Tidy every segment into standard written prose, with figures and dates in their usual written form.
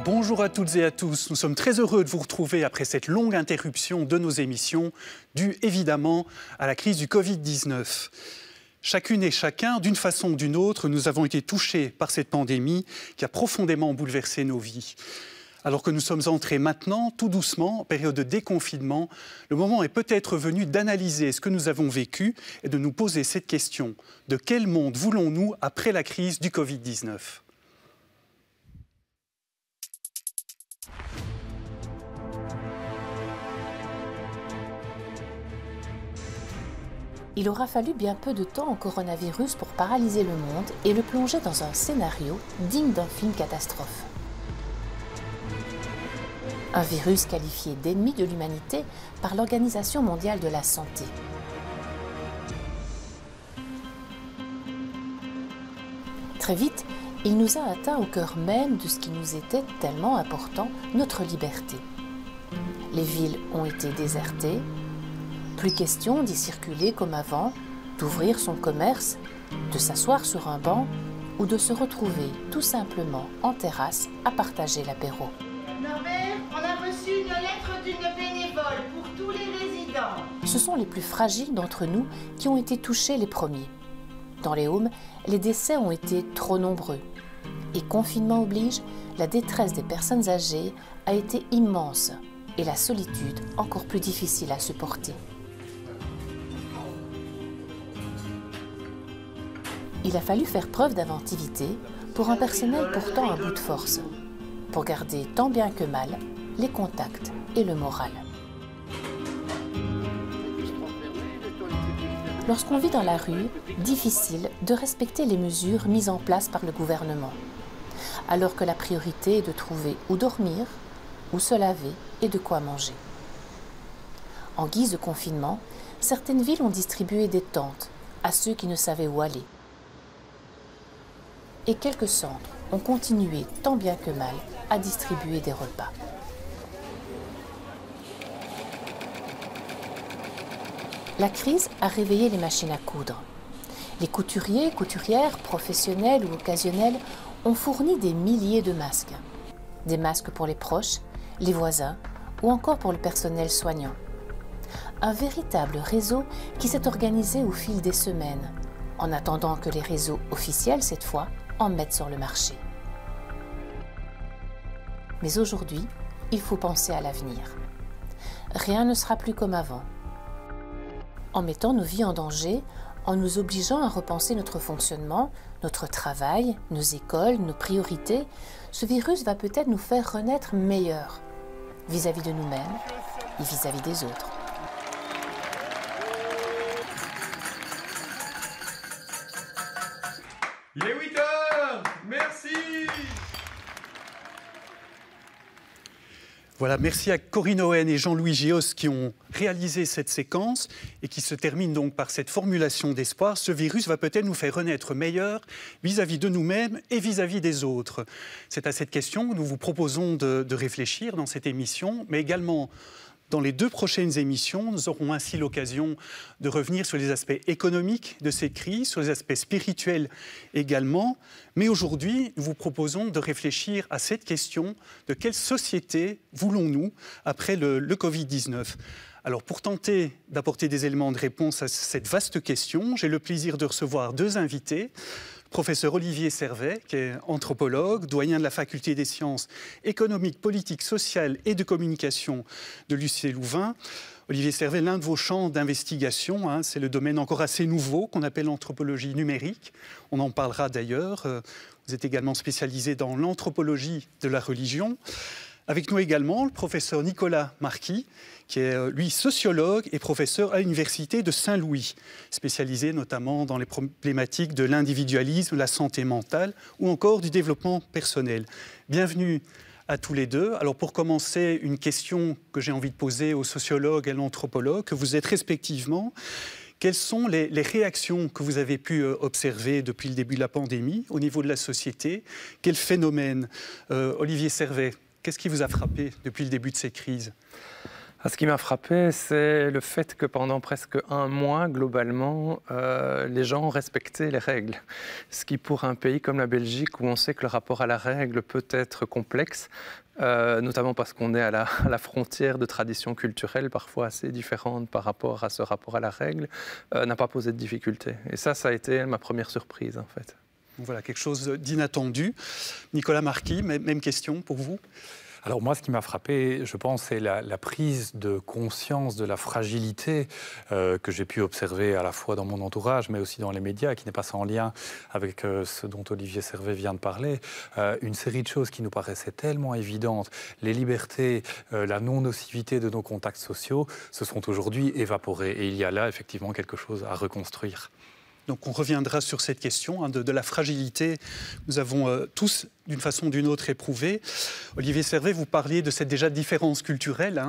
Bonjour à toutes et à tous, nous sommes très heureux de vous retrouver après cette longue interruption de nos émissions, due évidemment à la crise du Covid-19. Chacune et chacun, d'une façon ou d'une autre, nous avons été touchés par cette pandémie qui a profondément bouleversé nos vies. Alors que nous sommes entrés maintenant, tout doucement, en période de déconfinement, le moment est peut-être venu d'analyser ce que nous avons vécu et de nous poser cette question. De quel monde voulons-nous après la crise du Covid-19 ? Il aura fallu bien peu de temps au coronavirus pour paralyser le monde et le plonger dans un scénario digne d'un film catastrophe. Un virus qualifié d'ennemi de l'humanité par l'Organisation mondiale de la santé. Très vite, il nous a atteints au cœur même de ce qui nous était tellement important, notre liberté. Les villes ont été désertées. Plus question d'y circuler comme avant, d'ouvrir son commerce, de s'asseoir sur un banc ou de se retrouver tout simplement en terrasse à partager l'apéro. Norbert, on a reçu une lettre d'une bénévole pour tous les résidents. Ce sont les plus fragiles d'entre nous qui ont été touchés les premiers. Dans les Haumes, les décès ont été trop nombreux. Et confinement oblige, la détresse des personnes âgées a été immense et la solitude encore plus difficile à supporter. Il a fallu faire preuve d'inventivité pour un personnel pourtant à bout de force, pour garder tant bien que mal les contacts et le moral. Lorsqu'on vit dans la rue, difficile de respecter les mesures mises en place par le gouvernement, alors que la priorité est de trouver où dormir, où se laver et de quoi manger. En guise de confinement, certaines villes ont distribué des tentes à ceux qui ne savaient où aller. Et quelques centres ont continué tant bien que mal à distribuer des repas. La crise a réveillé les machines à coudre. Les couturiers, couturières, professionnels ou occasionnels ont fourni des milliers de masques. Des masques pour les proches, les voisins ou encore pour le personnel soignant. Un véritable réseau qui s'est organisé au fil des semaines, en attendant que les réseaux officiels, cette fois, en mettent sur le marché. Mais aujourd'hui, il faut penser à l'avenir. Rien ne sera plus comme avant. En mettant nos vies en danger, en nous obligeant à repenser notre fonctionnement, notre travail, nos écoles, nos priorités, ce virus va peut-être nous faire renaître meilleurs vis-à-vis de nous-mêmes et vis-à-vis des autres. Il est 8 heures, merci. Voilà, merci à Corinne Owen et Jean-Louis Gios qui ont réalisé cette séquence et qui se termine donc par cette formulation d'espoir. Ce virus va peut-être nous faire renaître meilleurs vis-à-vis de nous-mêmes et vis-à-vis des autres. C'est à cette question que nous vous proposons de réfléchir dans cette émission, mais également dans les 2 prochaines émissions, nous aurons ainsi l'occasion de revenir sur les aspects économiques de cette crise, sur les aspects spirituels également. Mais aujourd'hui, nous vous proposons de réfléchir à cette question de quelle société voulons-nous après le Covid-19 ? Alors, pour tenter d'apporter des éléments de réponse à cette vaste question, j'ai le plaisir de recevoir 2 invités. Professeur Olivier Servet, qui est anthropologue, doyen de la faculté des sciences économiques, politiques, sociales et de communication de l'UC Louvain. Olivier Servet, l'un de vos champs d'investigation, c'est le domaine encore assez nouveau qu'on appelle l'anthropologie numérique. On en parlera d'ailleurs. Vous êtes également spécialisé dans l'anthropologie de la religion. Avec nous également le professeur Nicolas Marquis, qui est lui sociologue et professeur à l'université de Saint-Louis, spécialisé notamment dans les problématiques de l'individualisme, la santé mentale ou encore du développement personnel. Bienvenue à tous les deux. Alors pour commencer, une question que j'ai envie de poser aux sociologues et à l'anthropologue, que vous êtes respectivement. Quelles sont les réactions que vous avez pu observer depuis le début de la pandémie au niveau de la société? Quel phénomène? Olivier Servet, qu'est-ce qui vous a frappé depuis le début de ces crises? Ce qui m'a frappé, c'est le fait que pendant presque un mois, globalement, les gens ont respecté les règles. Ce qui, pour un pays comme la Belgique, où on sait que le rapport à la règle peut être complexe, notamment parce qu'on est à la frontière de traditions culturelles parfois assez différentes par rapport à ce rapport à la règle, n'a pas posé de difficulté. Et ça a été ma première surprise, en fait. Donc voilà, quelque chose d'inattendu. Nicolas Marquis, même question pour vous? Alors moi, ce qui m'a frappé, je pense, c'est la prise de conscience de la fragilité que j'ai pu observer à la fois dans mon entourage, mais aussi dans les médias, qui n'est pas sans lien avec ce dont Olivier Servet vient de parler. Une série de choses qui nous paraissaient tellement évidentes, les libertés, la non-nocivité de nos contacts sociaux, se sont aujourd'hui évaporées. Et il y a là, effectivement, quelque chose à reconstruire. Donc on reviendra sur cette question de la fragilité. Nous avons tous, d'une façon ou d'une autre, éprouvé. Olivier Servet, vous parliez de cette déjà différence culturelle,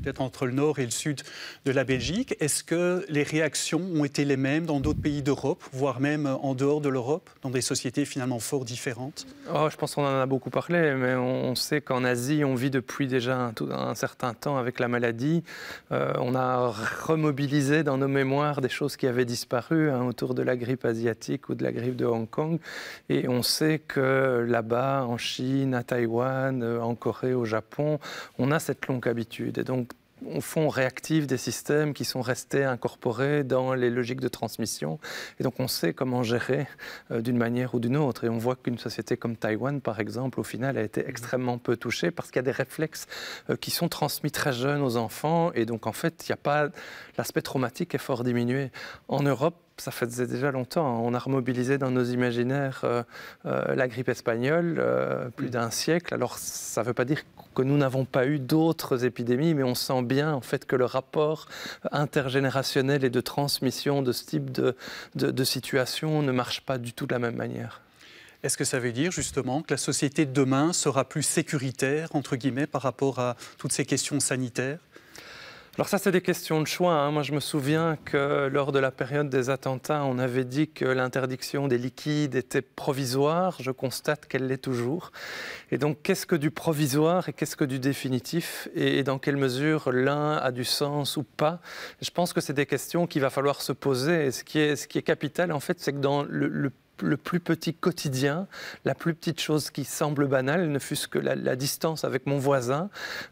peut-être entre le nord et le sud de la Belgique. Est-ce que les réactions ont été les mêmes dans d'autres pays d'Europe, voire même en dehors de l'Europe, dans des sociétés finalement fort différentes? Je pense qu'on en a beaucoup parlé, mais on sait qu'en Asie, on vit depuis déjà un certain temps avec la maladie. On a remobilisé dans nos mémoires des choses qui avaient disparu autour de la grippe asiatique ou de la grippe de Hong Kong. Et on sait que là-bas, en Chine, à Taïwan, en Corée, au Japon, on a cette longue habitude. Et donc, au fond, on réactive des systèmes qui sont restés incorporés dans les logiques de transmission. Et donc, on sait comment gérer d'une manière ou d'une autre. Et on voit qu'une société comme Taïwan, par exemple, au final, a été extrêmement peu touchée parce qu'il y a des réflexes qui sont transmis très jeunes aux enfants. Et donc, en fait, il n'y a pas... L'aspect traumatique est fort diminué. En Europe, ça faisait déjà longtemps. On a remobilisé dans nos imaginaires la grippe espagnole, plus d'un siècle. Alors, ça ne veut pas dire que nous n'avons pas eu d'autres épidémies, mais on sent bien en fait que le rapport intergénérationnel et de transmission de ce type de situation ne marche pas du tout de la même manière. Est-ce que ça veut dire justement que la société de demain sera plus sécuritaire, entre guillemets, par rapport à toutes ces questions sanitaires ? Alors ça, c'est des questions de choix. Moi, je me souviens que lors de la période des attentats, on avait dit que l'interdiction des liquides était provisoire. Je constate qu'elle l'est toujours. Et donc, qu'est-ce que du provisoire et qu'est-ce que du définitif? Et dans quelle mesure l'un a du sens ou pas? Je pense que c'est des questions qu'il va falloir se poser. Et ce qui est capital, en fait, c'est que dans le plus petit quotidien, la plus petite chose qui semble banale, ne fût-ce que la distance avec mon voisin,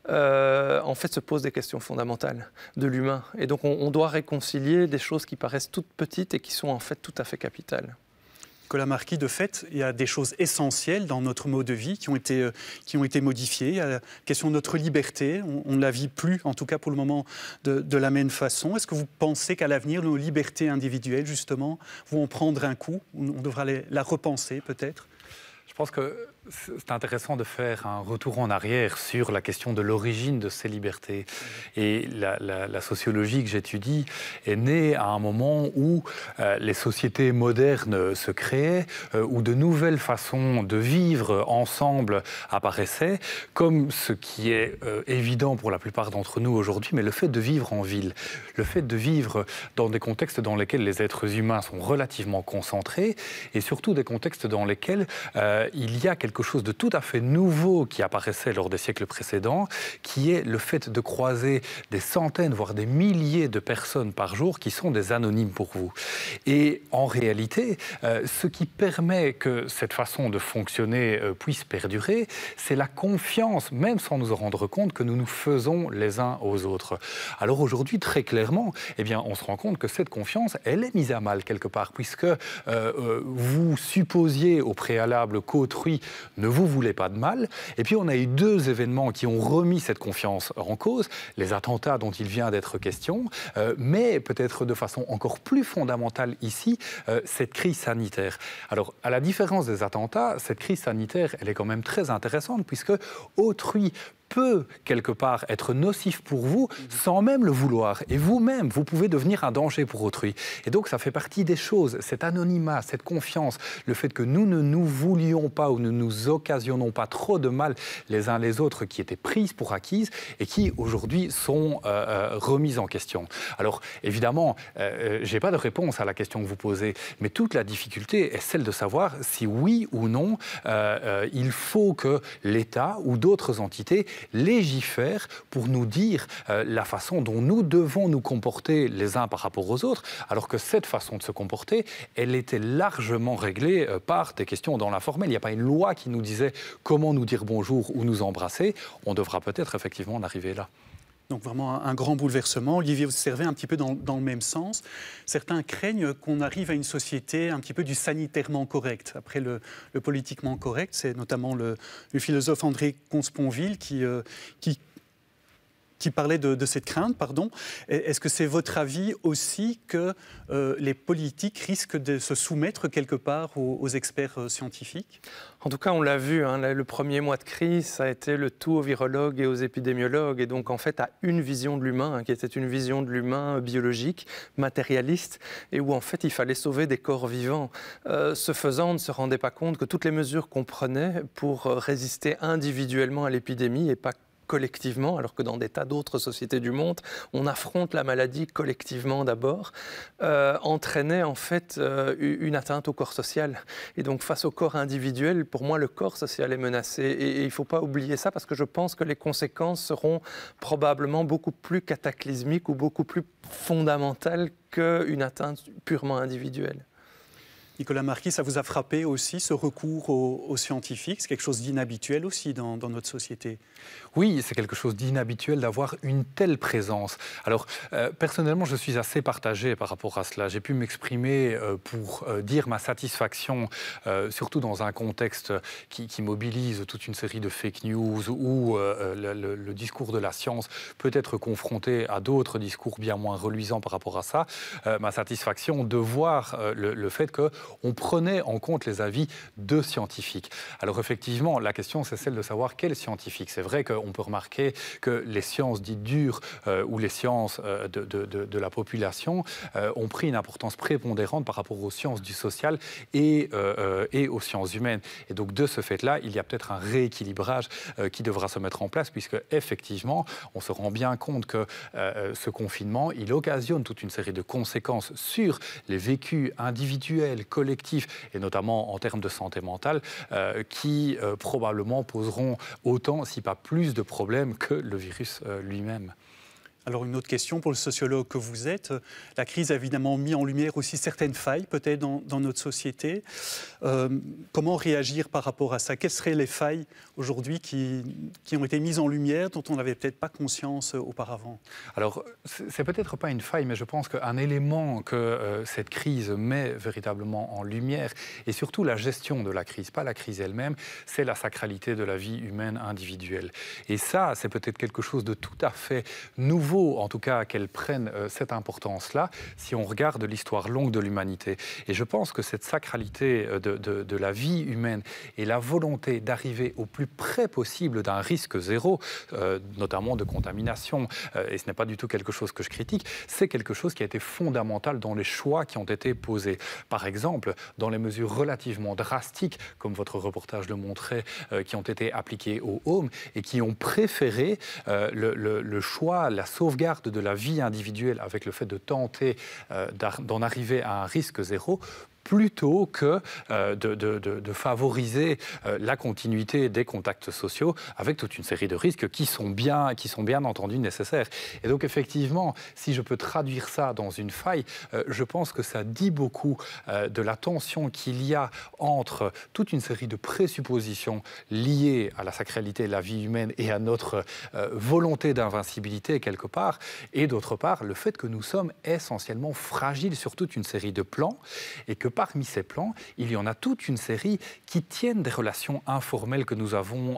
en fait se pose des questions fondamentales de l'humain. Et donc on doit réconcilier des choses qui paraissent toutes petites et qui sont en fait tout à fait capitales. Nicolas Marquis, de fait, il y a des choses essentielles dans notre mode de vie qui ont été modifiées. Il y a la question de notre liberté. On ne la vit plus, en tout cas pour le moment, de la même façon. Est-ce que vous pensez qu'à l'avenir, nos libertés individuelles, justement, vont prendre un coup? On devra la repenser, peut-être? Je pense que c'est intéressant de faire un retour en arrière sur la question de l'origine de ces libertés. Et la sociologie que j'étudie est née à un moment où les sociétés modernes se créaient, où de nouvelles façons de vivre ensemble apparaissaient, comme ce qui est évident pour la plupart d'entre nous aujourd'hui, mais le fait de vivre en ville, le fait de vivre dans des contextes dans lesquels les êtres humains sont relativement concentrés, et surtout des contextes dans lesquels il y a quelque chose de tout à fait nouveau qui apparaissait lors des siècles précédents, qui est le fait de croiser des centaines, voire des milliers de personnes par jour qui sont des anonymes pour vous. Et en réalité, ce qui permet que cette façon de fonctionner puisse perdurer, c'est la confiance, même sans nous en rendre compte, que nous nous faisons les uns aux autres. Alors aujourd'hui, très clairement, eh bien, on se rend compte que cette confiance, elle est mise à mal quelque part, puisque vous supposiez au préalable qu'autrui ne vous voulait pas de mal. Et puis on a eu deux événements qui ont remis cette confiance en cause, les attentats dont il vient d'être question, mais peut-être de façon encore plus fondamentale ici, cette crise sanitaire. Alors à la différence des attentats, cette crise sanitaire, elle est quand même très intéressante puisque autrui peut, quelque part, être nocif pour vous sans même le vouloir. Et vous-même, vous pouvez devenir un danger pour autrui. Et donc, ça fait partie des choses, cet anonymat, cette confiance, le fait que nous ne nous voulions pas ou ne nous occasionnons pas trop de mal les uns les autres qui étaient prises pour acquises et qui, aujourd'hui, sont remises en question. Alors, évidemment, je n'ai pas de réponse à la question que vous posez, mais toute la difficulté est celle de savoir si oui ou non il faut que l'État ou d'autres entités légifèrent pour nous dire la façon dont nous devons nous comporter les uns par rapport aux autres, alors que cette façon de se comporter, elle était largement réglée par des questions dans l'informel. Il n'y a pas une loi qui nous disait comment nous dire bonjour ou nous embrasser. On devra peut-être effectivement en arriver là. Donc vraiment un grand bouleversement. Olivier, vous servez un petit peu dans le même sens. Certains craignent qu'on arrive à une société un petit peu du sanitairement correct. Après le politiquement correct, c'est notamment le philosophe André Comte-Sponville qui parlait de cette crainte. Est-ce que c'est votre avis aussi que les politiques risquent de se soumettre quelque part aux experts scientifiques ? En tout cas, on l'a vu, le premier mois de crise, ça a été le tout aux virologues et aux épidémiologues, et donc en fait à une vision de l'humain, qui était une vision de l'humain biologique, matérialiste, et où en fait il fallait sauver des corps vivants. Ce faisant, on ne se rendait pas compte que toutes les mesures qu'on prenait pour résister individuellement à l'épidémie et pas collectivement, alors que dans des tas d'autres sociétés du monde, on affronte la maladie collectivement d'abord, entraînait en fait une atteinte au corps social. Et donc face au corps individuel, pour moi, le corps social est menacé. Et il ne faut pas oublier ça, parce que je pense que les conséquences seront probablement beaucoup plus cataclysmiques ou beaucoup plus fondamentales qu'une atteinte purement individuelle. Nicolas Marquis, ça vous a frappé aussi, ce recours aux scientifiques? C'est quelque chose d'inhabituel aussi dans notre société. Oui, c'est quelque chose d'inhabituel d'avoir une telle présence. Alors, personnellement, je suis assez partagé par rapport à cela. J'ai pu m'exprimer pour dire ma satisfaction, surtout dans un contexte qui mobilise toute une série de fake news où le discours de la science peut être confronté à d'autres discours bien moins reluisants par rapport à ça. Ma satisfaction de voir le fait qu'on prenait en compte les avis de scientifiques. Alors effectivement, la question c'est celle de savoir quels scientifiques. C'est vrai qu'on peut remarquer que les sciences dites dures ou les sciences de la population ont pris une importance prépondérante par rapport aux sciences du social et aux sciences humaines. Et donc de ce fait-là, il y a peut-être un rééquilibrage qui devra se mettre en place, puisque effectivement, on se rend bien compte que ce confinement, il occasionne toute une série de conséquences sur les vécus individuels, collectifs, et notamment en termes de santé mentale, qui probablement poseront autant, si pas plus, de problèmes que le virus lui-même. Alors une autre question pour le sociologue que vous êtes. La crise a évidemment mis en lumière aussi certaines failles peut-être dans notre société. Comment réagir par rapport à ça? Quelles seraient les failles aujourd'hui qui ont été mises en lumière, dont on n'avait peut-être pas conscience auparavant? Alors c'est peut-être pas une faille, mais je pense qu'un élément que cette crise met véritablement en lumière, et surtout la gestion de la crise, pas la crise elle-même, c'est la sacralité de la vie humaine individuelle. Et ça, c'est peut-être quelque chose de tout à fait nouveau, en tout cas qu'elle prenne cette importance-là, si on regarde l'histoire longue de l'humanité. Et je pense que cette sacralité de la vie humaine et la volonté d'arriver au plus près possible d'un risque zéro, notamment de contamination, et ce n'est pas du tout quelque chose que je critique, c'est quelque chose qui a été fondamental dans les choix qui ont été posés. Par exemple, dans les mesures relativement drastiques, comme votre reportage le montrait, qui ont été appliquées au home et qui ont préféré le choix, la sauvegarde de la vie individuelle avec le fait de tenter d'en arriver à un risque zéro, plutôt que de favoriser la continuité des contacts sociaux avec toute une série de risques qui sont bien entendu nécessaires. Et donc effectivement, si je peux traduire ça dans une faille, je pense que ça dit beaucoup de la tension qu'il y a entre toute une série de présuppositions liées à la sacralité de la vie humaine et à notre volonté d'invincibilité quelque part, et d'autre part le fait que nous sommes essentiellement fragiles sur toute une série de plans, et que parmi ces plans, il y en a toute une série qui tiennent des relations informelles que nous avons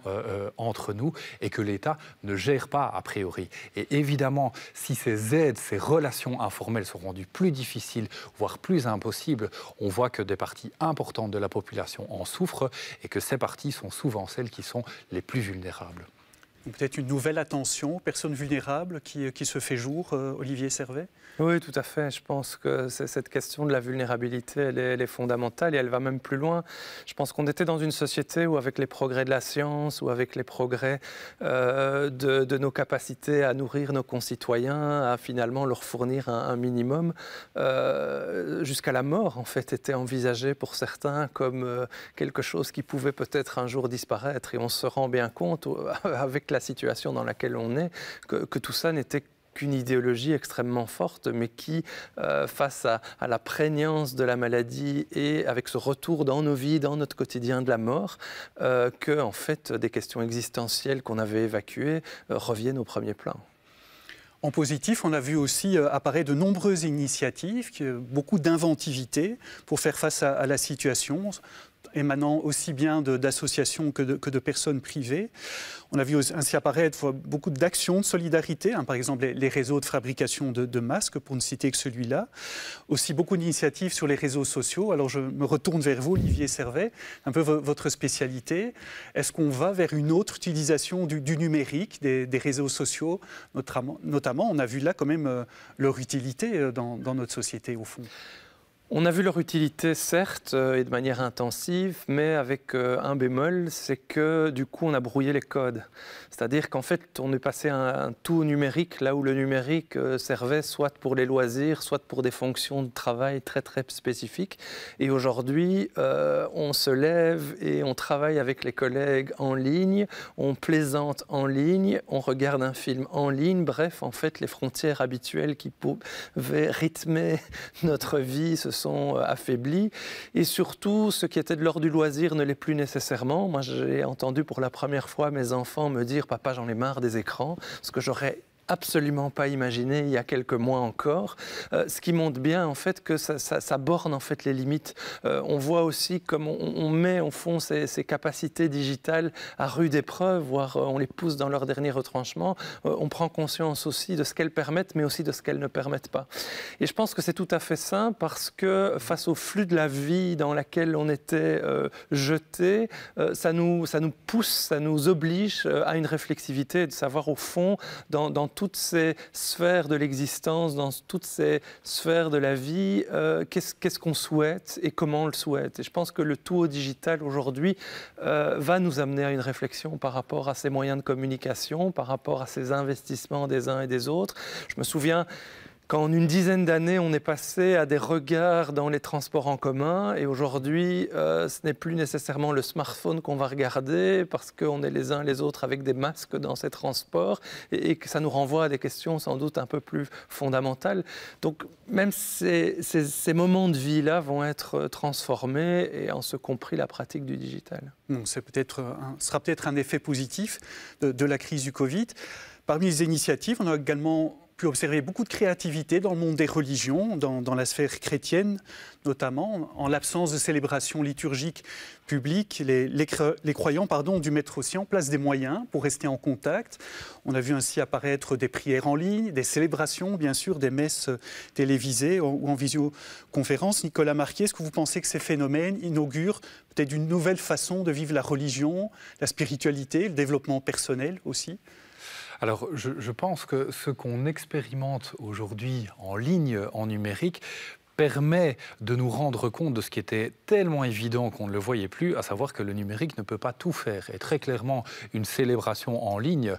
entre nous et que l'État ne gère pas a priori. Et évidemment, si ces aides, ces relations informelles sont rendues plus difficiles, voire plus impossibles, on voit que des parties importantes de la population en souffrent et que ces parties sont souvent celles qui sont les plus vulnérables. Peut-être une nouvelle attention aux personnes vulnérables qui se fait jour, Olivier Servet? Oui, tout à fait. Je pense que cette question de la vulnérabilité, elle est fondamentale et elle va même plus loin. Je pense qu'on était dans une société où, avec les progrès de la science, ou avec les progrès de nos capacités à nourrir nos concitoyens, à finalement leur fournir un minimum, jusqu'à la mort, en fait, était envisagé pour certains comme quelque chose qui pouvait peut-être un jour disparaître. Et on se rend bien compte, avec la situation dans laquelle on est, que tout ça n'était qu'une idéologie extrêmement forte, mais qui, face à la prégnance de la maladie et avec ce retour dans nos vies, dans notre quotidien de la mort, que, en fait, des questions existentielles qu'on avait évacuées reviennent au premier plan. En positif, on a vu aussi apparaître de nombreuses initiatives, beaucoup d'inventivité pour faire face à la situation, émanant aussi bien d'associations que de personnes privées. On a vu ainsi apparaître beaucoup d'actions de solidarité, par exemple les réseaux de fabrication de masques, pour ne citer que celui-là. Aussi beaucoup d'initiatives sur les réseaux sociaux. Alors je me retourne vers vous, Olivier Servet, un peu votre spécialité. Est-ce qu'on va vers une autre utilisation du numérique, des réseaux sociaux, notamment? On a vu là quand même leur utilité dans notre société, au fond. On a vu leur utilité, certes, et de manière intensive, mais avec un bémol, c'est que du coup, on a brouillé les codes. C'est-à-dire qu'en fait, on est passé à un tout numérique, là où le numérique servait soit pour les loisirs, soit pour des fonctions de travail très, très spécifiques. Et aujourd'hui, on se lève et on travaille avec les collègues en ligne, on plaisante en ligne, on regarde un film en ligne. Bref, en fait, les frontières habituelles qui pouvaient rythmer notre vie se sont affaiblis et surtout ce qui était de l'ordre du loisir ne l'est plus nécessairement. Moi, j'ai entendu pour la première fois mes enfants me dire « Papa, j'en ai marre des écrans », ce que j'aurais absolument pas imaginé il y a quelques mois encore, ce qui montre bien en fait que ça borne en fait les limites. On voit aussi comme on met au fond ces capacités digitales à rude épreuve, voire on les pousse dans leur dernier retranchement. On prend conscience aussi de ce qu'elles permettent, mais aussi de ce qu'elles ne permettent pas. Et je pense que c'est tout à fait sain parce que face au flux de la vie dans laquelle on était jeté, ça nous pousse, ça nous oblige à une réflexivité, de savoir au fond dans toutes ces sphères de l'existence, dans toutes ces sphères de la vie, qu'est-ce qu'on souhaite et comment on le souhaite. Et je pense que le tout au digital aujourd'hui va nous amener à une réflexion par rapport à ces moyens de communication, par rapport à ces investissements des uns et des autres. Je me souviens quand en une dizaine d'années, on est passé à des regards dans les transports en commun et aujourd'hui, ce n'est plus nécessairement le smartphone qu'on va regarder parce qu'on est les uns les autres avec des masques dans ces transports et que ça nous renvoie à des questions sans doute un peu plus fondamentales. Donc même ces moments de vie-là vont être transformés et en ce compris la pratique du digital. Ce sera peut-être un effet positif de la crise du Covid. Parmi les initiatives, on a également pu observer beaucoup de créativité dans le monde des religions, dans la sphère chrétienne notamment. En l'absence de célébrations liturgiques publiques, les croyants ont dû mettre aussi en place des moyens pour rester en contact. On a vu ainsi apparaître des prières en ligne, des célébrations, bien sûr, des messes télévisées ou en visioconférence. Nicolas Marquier, est-ce que vous pensez que ces phénomènes inaugurent peut-être une nouvelle façon de vivre la religion, la spiritualité, le développement personnel aussi ? Alors, je pense que ce qu'on expérimente aujourd'hui en ligne, en numérique, permet de nous rendre compte de ce qui était tellement évident qu'on ne le voyait plus, à savoir que le numérique ne peut pas tout faire. Et très clairement, une célébration en ligne,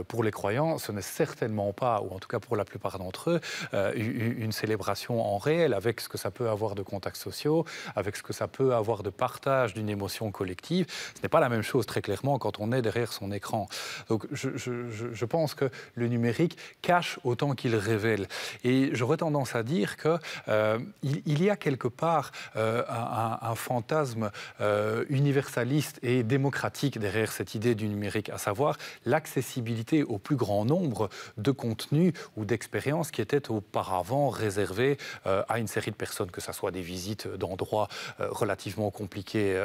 pour les croyants, ce n'est certainement pas, ou en tout cas pour la plupart d'entre eux, une célébration en réel, avec ce que ça peut avoir de contacts sociaux, avec ce que ça peut avoir de partage d'une émotion collective. Ce n'est pas la même chose, très clairement, quand on est derrière son écran. Donc je pense que le numérique cache autant qu'il révèle. Et j'aurais tendance à dire que il y a quelque part un fantasme universaliste et démocratique derrière cette idée du numérique, à savoir l'accessibilité au plus grand nombre de contenus ou d'expériences qui étaient auparavant réservées à une série de personnes, que ce soit des visites d'endroits relativement compliqués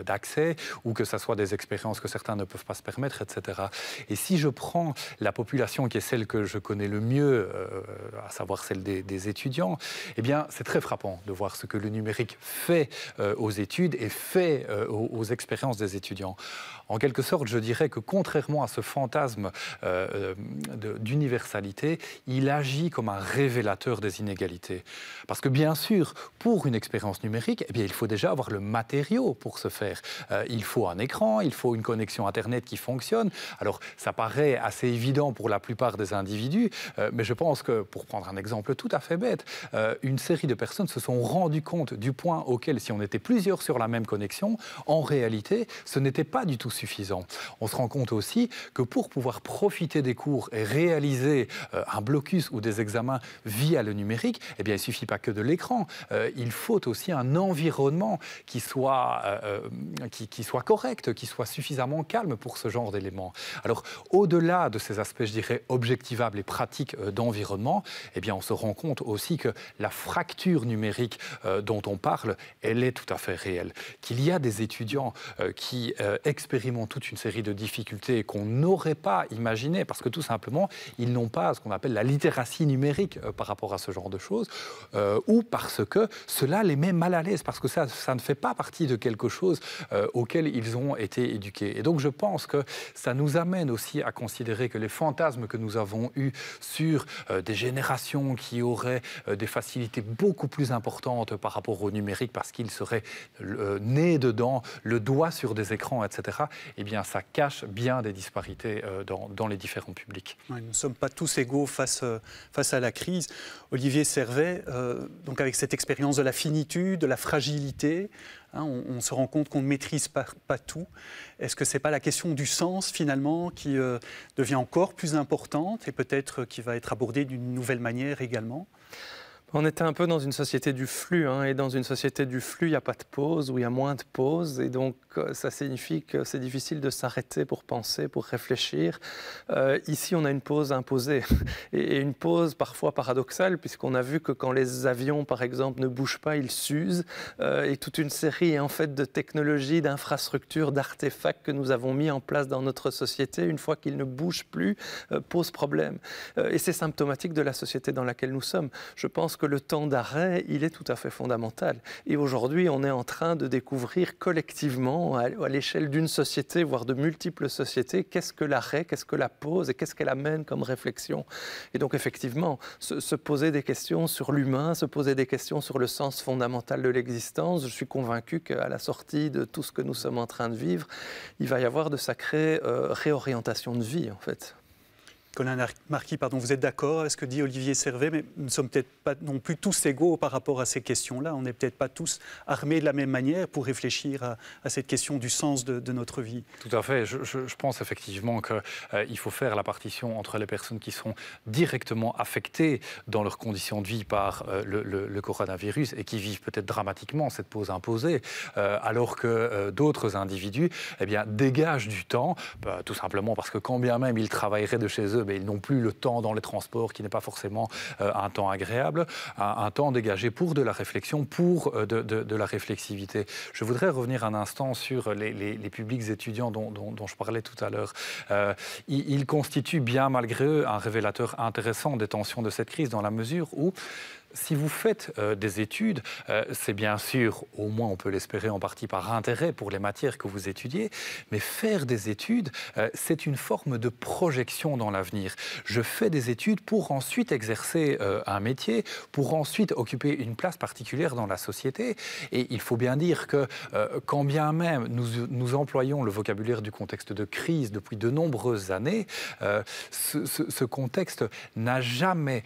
d'accès ou que ce soit des expériences que certains ne peuvent pas se permettre, etc. Et si je prends la population qui est celle que je connais le mieux, à savoir celle des étudiants, eh bien, c'est très frappant de voir ce que le numérique fait aux études et fait aux expériences des étudiants. En quelque sorte, je dirais que contrairement à ce fantasme d'universalité, il agit comme un révélateur des inégalités. Parce que bien sûr, pour une expérience numérique, eh bien, il faut déjà avoir le matériau pour ce faire. Il faut un écran, il faut une connexion Internet qui fonctionne. Alors, ça paraît assez évident pour la plupart des individus, mais je pense que, pour prendre un exemple tout à fait bête, une série de personnes se sont rendues compte du point auquel, si on était plusieurs sur la même connexion, en réalité, ce n'était pas du tout suffisant. On se rend compte aussi que pour pouvoir profiter des cours et réaliser un blocus ou des examens via le numérique, eh bien, il ne suffit pas que de l'écran. Il faut aussi un environnement qui soit correct, qui soit suffisamment calme pour ce genre d'éléments. Alors, au-delà de ces aspects, je dirais, objectivables et pratiques d'environnement, eh bien, on se rend compte aussi que la fracture numérique dont on parle, elle est tout à fait réelle. Qu'il y a des étudiants qui expérimentent toute une série de difficultés qu'on n'aurait pas imaginées parce que tout simplement, ils n'ont pas ce qu'on appelle la littératie numérique par rapport à ce genre de choses ou parce que cela les met mal à l'aise, parce que ça ne fait pas partie de quelque chose auquel ils ont été éduqués. Et donc, je pense que ça nous amène aussi à considérer que les fantasmes que nous avons eus sur des générations qui auraient des facilités beaucoup plus importantes par rapport au numérique parce qu'ils seraient nés dedans, le doigt sur des écrans, etc., eh bien, ça cache bien des disparités dans les différents publics. Oui, nous ne sommes pas tous égaux face à la crise. Olivier Servet, donc avec cette expérience de la finitude, de la fragilité, hein, on se rend compte qu'on ne maîtrise pas tout. Est-ce que ce n'est pas la question du sens, finalement, qui devient encore plus importante et peut-être qui va être abordée d'une nouvelle manière également ? On était un peu dans une société du flux, hein, et dans une société du flux, il n'y a pas de pause, ou il y a moins de pauses, et donc ça signifie que c'est difficile de s'arrêter pour penser, pour réfléchir. Ici, on a une pause imposée, et une pause parfois paradoxale, puisqu'on a vu que quand les avions, par exemple, ne bougent pas, ils s'usent, et toute une série, en fait, de technologies, d'infrastructures, d'artefacts que nous avons mis en place dans notre société, une fois qu'ils ne bougent plus, pose problème. Et c'est symptomatique de la société dans laquelle nous sommes. Je pense que le temps d'arrêt, il est tout à fait fondamental. Et aujourd'hui, on est en train de découvrir collectivement, à l'échelle d'une société, voire de multiples sociétés, qu'est-ce que l'arrêt, qu'est-ce que la pause et qu'est-ce qu'elle amène comme réflexion. Et donc, effectivement, se poser des questions sur l'humain, se poser des questions sur le sens fondamental de l'existence. Je suis convaincu qu'à la sortie de tout ce que nous sommes en train de vivre, il va y avoir de sacrées réorientations de vie, en fait. Colin Marquis, pardon, vous êtes d'accord avec ce que dit Olivier Servet, mais nous ne sommes peut-être pas non plus tous égaux par rapport à ces questions-là. On n'est peut-être pas tous armés de la même manière pour réfléchir à cette question du sens de notre vie. Tout à fait. Je pense effectivement qu'il faut faire la partition entre les personnes qui sont directement affectées dans leurs conditions de vie par le coronavirus et qui vivent peut-être dramatiquement cette pause imposée, alors que d'autres individus dégagent du temps, tout simplement parce que quand bien même ils travailleraient de chez eux, mais ils n'ont plus le temps dans les transports, qui n'est pas forcément un temps agréable, un temps dégagé pour de la réflexion, pour de la réflexivité. Je voudrais revenir un instant sur les publics étudiants dont je parlais tout à l'heure. Ils constituent bien malgré eux un révélateur intéressant des tensions de cette crise, dans la mesure où si vous faites des études, c'est bien sûr, au moins on peut l'espérer en partie par intérêt pour les matières que vous étudiez, mais faire des études, c'est une forme de projection dans l'avenir. Je fais des études pour ensuite exercer un métier, pour ensuite occuper une place particulière dans la société. Et il faut bien dire que quand bien même nous employons le vocabulaire du contexte de crise depuis de nombreuses années, ce contexte n'a jamais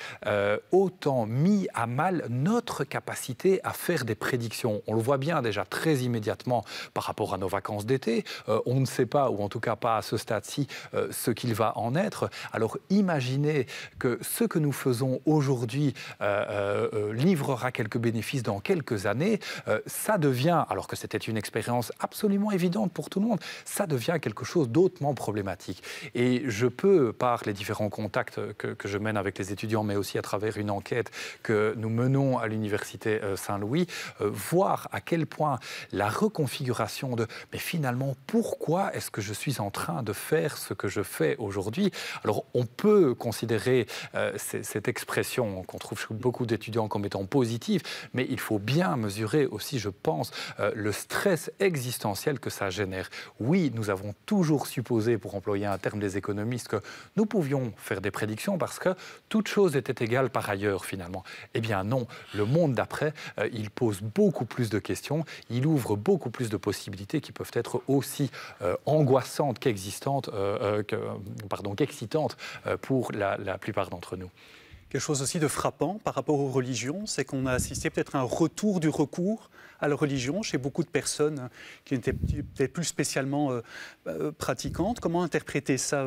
autant mis à mal notre capacité à faire des prédictions. On le voit bien déjà très immédiatement par rapport à nos vacances d'été. On ne sait pas, ou en tout cas pas à ce stade-ci, ce qu'il va en être. Alors imaginez que ce que nous faisons aujourd'hui livrera quelques bénéfices dans quelques années. Ça devient, alors que c'était une expérience absolument évidente pour tout le monde, ça devient quelque chose d'autrement problématique. Et je peux, par les différents contacts que je mène avec les étudiants, mais aussi à travers une enquête que que nous menons à l'Université Saint-Louis, voir à quel point la reconfiguration de « mais finalement, pourquoi est-ce que je suis en train de faire ce que je fais aujourd'hui ?» Alors, on peut considérer cette expression qu'on trouve chez beaucoup d'étudiants comme étant positive, mais il faut bien mesurer aussi, je pense, le stress existentiel que ça génère. Oui, nous avons toujours supposé, pour employer un terme des économistes, que nous pouvions faire des prédictions parce que toute chose était égale par ailleurs, finalement. Eh bien non, le monde d'après, il pose beaucoup plus de questions, il ouvre beaucoup plus de possibilités qui peuvent être aussi angoissantes qu'existantes, qu'excitantes pour la plupart d'entre nous. Quelque chose aussi de frappant par rapport aux religions, c'est qu'on a assisté peut-être à un retour du recours à la religion chez beaucoup de personnes qui n'étaient peut-être plus spécialement pratiquantes. Comment interpréter ça,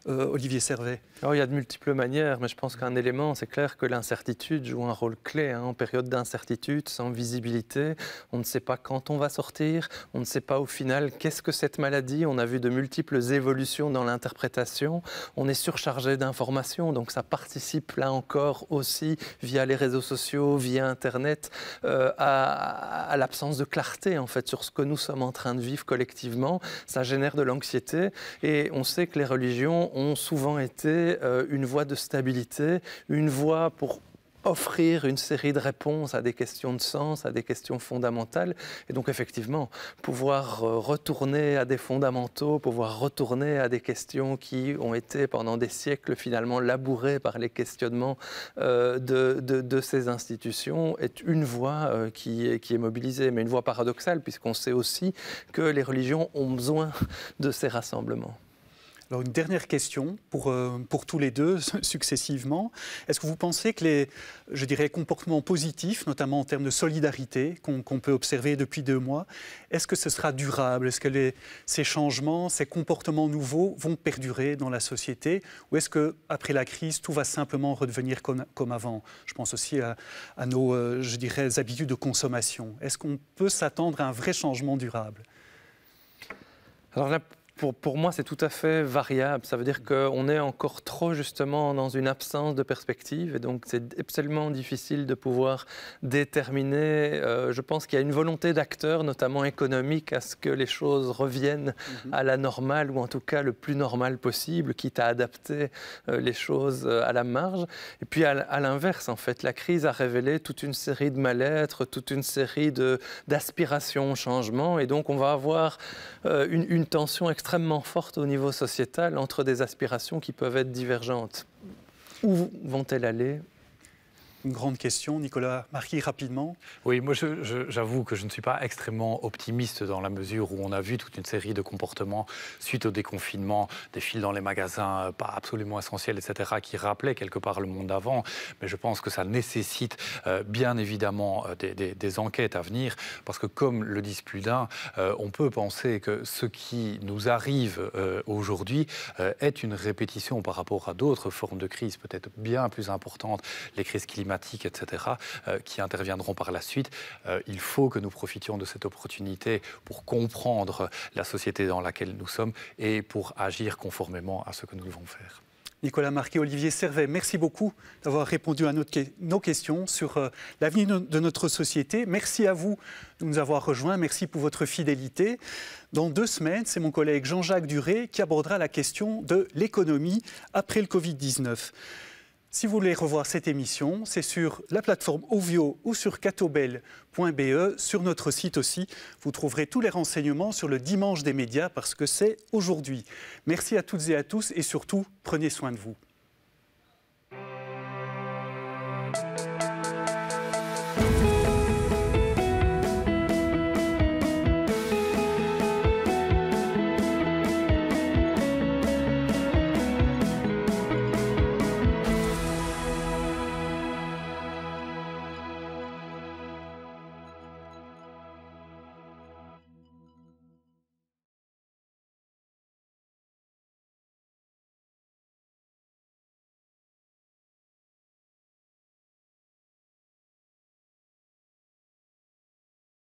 Olivier Servet? Alors, il y a de multiples manières, mais je pense qu'un élément, c'est clair que l'incertitude joue un rôle clé. En période d'incertitude, sans visibilité, on ne sait pas quand on va sortir, on ne sait pas au final qu'est-ce que cette maladie. On a vu de multiples évolutions dans l'interprétation. On est surchargé d'informations, donc ça participe là encore aussi, via les réseaux sociaux, via Internet, à l'absence de clarté en fait sur ce que nous sommes en train de vivre collectivement. Ça génère de l'anxiété et on sait que les religions ont souvent été une voie de stabilité, une voie pour offrir une série de réponses à des questions de sens, à des questions fondamentales. Et donc effectivement, pouvoir retourner à des fondamentaux, pouvoir retourner à des questions qui ont été pendant des siècles finalement labourées par les questionnements de ces institutions est une voie qui est mobilisée, mais une voie paradoxale puisqu'on sait aussi que les religions ont besoin de ces rassemblements. Alors une dernière question pour tous les deux successivement. Est-ce que vous pensez que les comportements positifs, notamment en termes de solidarité, qu'on peut observer depuis 2 mois, est-ce que ce sera durable? Est-ce que ces changements, ces comportements nouveaux vont perdurer dans la société? Ou est-ce qu'après la crise, tout va simplement redevenir comme avant? Je pense aussi à nos habitudes de consommation. Est-ce qu'on peut s'attendre à un vrai changement durable? Alors là, pour moi, c'est tout à fait variable. Ça veut dire qu'on est encore trop justement dans une absence de perspective et donc c'est absolument difficile de pouvoir déterminer. Je pense qu'il y a une volonté d'acteurs, notamment économiques, à ce que les choses reviennent à la normale ou en tout cas le plus normal possible, quitte à adapter les choses à la marge. Et puis à l'inverse, en fait, la crise a révélé toute une série de mal-être, toute une série d'aspirations au changement et donc on va avoir une tension extrêmement forte au niveau sociétal entre des aspirations qui peuvent être divergentes. Où vont-elles aller ? Une grande question. Nicolas Marquis, rapidement. Oui, moi j'avoue que je ne suis pas extrêmement optimiste dans la mesure où on a vu toute une série de comportements suite au déconfinement, des files dans les magasins pas absolument essentiels, etc., qui rappelaient quelque part le monde d'avant. Mais je pense que ça nécessite bien évidemment des enquêtes à venir parce que comme le disent plus d'un, on peut penser que ce qui nous arrive aujourd'hui est une répétition par rapport à d'autres formes de crise peut-être bien plus importantes, les crises climatiques, etc., qui interviendront par la suite. Il faut que nous profitions de cette opportunité pour comprendre la société dans laquelle nous sommes et pour agir conformément à ce que nous devons faire. Nicolas Marquis, Olivier Servet, merci beaucoup d'avoir répondu à nos questions sur l'avenir de notre société. Merci à vous de nous avoir rejoints. Merci pour votre fidélité. Dans 2 semaines, c'est mon collègue Jean-Jacques Duré qui abordera la question de l'économie après le Covid-19. Si vous voulez revoir cette émission, c'est sur la plateforme Ovio ou sur catobel.be. Sur notre site aussi, vous trouverez tous les renseignements sur le dimanche des médias parce que c'est aujourd'hui. Merci à toutes et à tous et surtout, prenez soin de vous.